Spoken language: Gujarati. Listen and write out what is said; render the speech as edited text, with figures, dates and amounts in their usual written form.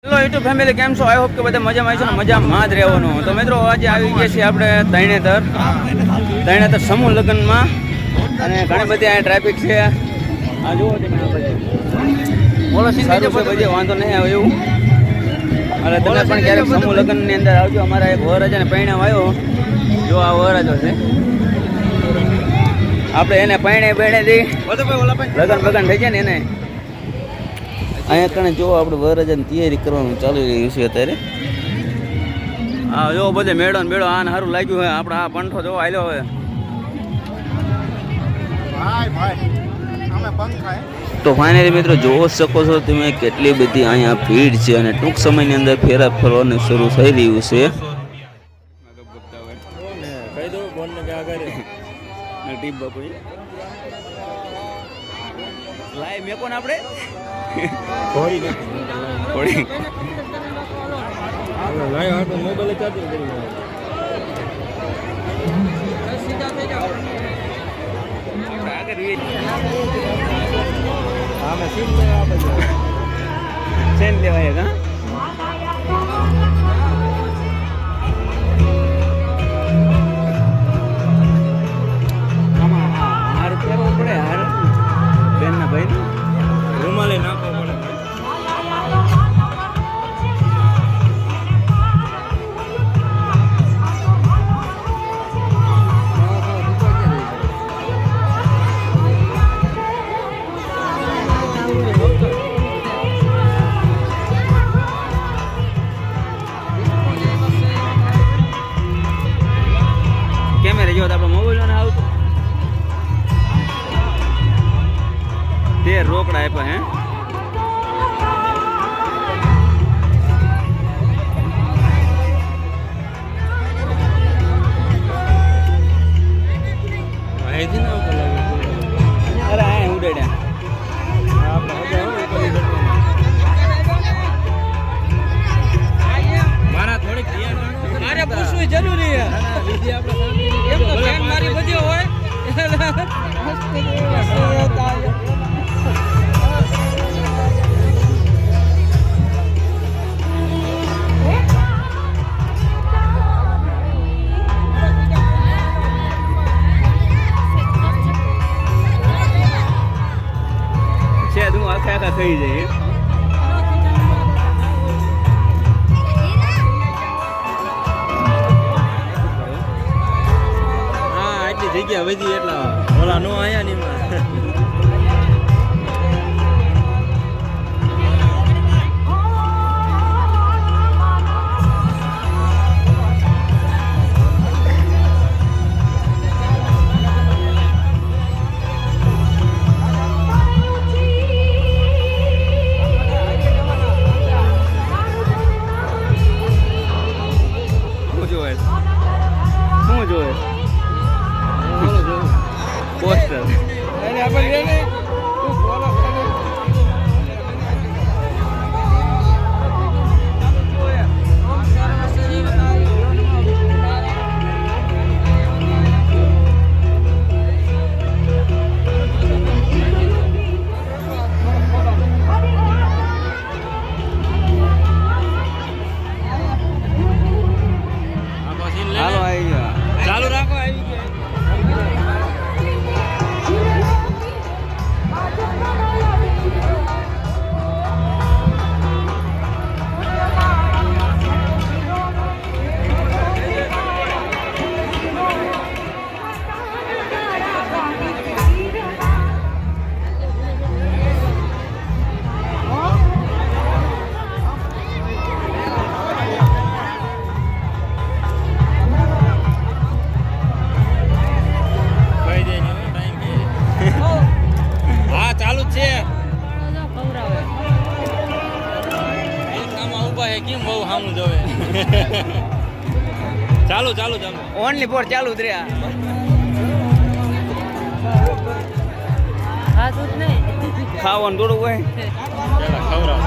હેલો યુટ્યુબ ફેમિલી, કેમ છો? આઈ હોપ કે બધા મજામાં છો ને મજામાં જ રહેવાનું. તો મિત્રો આજે આવી ગયા છીએ આપણે તરણેતર સમૂહ લગ્નમાં, અને ઘણી બધી અહીંયા ટ્રાફિક છે. આ જુઓ તમે બોલો સારું છે, બધી વાંધો નહીં આવે એવું. અને તમે પણ ક્યારેક સમૂહ લગ્નની અંદર આવજો. અમારા એક વરરાજાને પૈણાવ આવ્યો, જો આ વરરાજો છે. આપણે એને પૈણે દઈ લગ્ન બગન થઈ જાય ને એને અહીંયા કણે જો આપણે વરરાજાની તૈયારી કરવાનું ચાલી રહ્યું છે અત્યારે. હા જો બધે મેળો ને મેળો આને સારું લાગ્યું હોય. આપણે આ પંઠો જોવા આવ્યો હવે. તો ફાઇનલી મિત્રો જોઈ શકો છો તમે કેટલી બધી અહીંયા ભીડ છે, અને ટૂંક સમયની અંદર ફેરા ફરવાનું શરૂ થઈ રહ્યું છે. લાઈવ મેકો ને આપણે મોબાઈલ ચાર્જિંગ કરી સેન લેવાય કા હાર પહેરવો પડે. હાર બેન ના ભાઈ રૂમાલે નાખવો પડે. કેમેરા જો આપણે મોબાઈલ ને આવતું તે રોકડા આપ્યા હે. અરે આ ઉડાડ્યા મારા થોડીક મારે પૂછવું જરૂરી છે. એમ તો ફેન મારી બધી હોય છે તું આખા ખાઈ જાય. જગ્યા વધી એટલા ઓલા નો આયા ની શું જોવે પોસ્ટર ચાલુ રાખો. આવી કેમ બહુ સામું જોવે. ચાલુ ઓનલી ફોર ચાલુ જ રહ્યા. ખાવાનું થોડું હોય ખવડાવ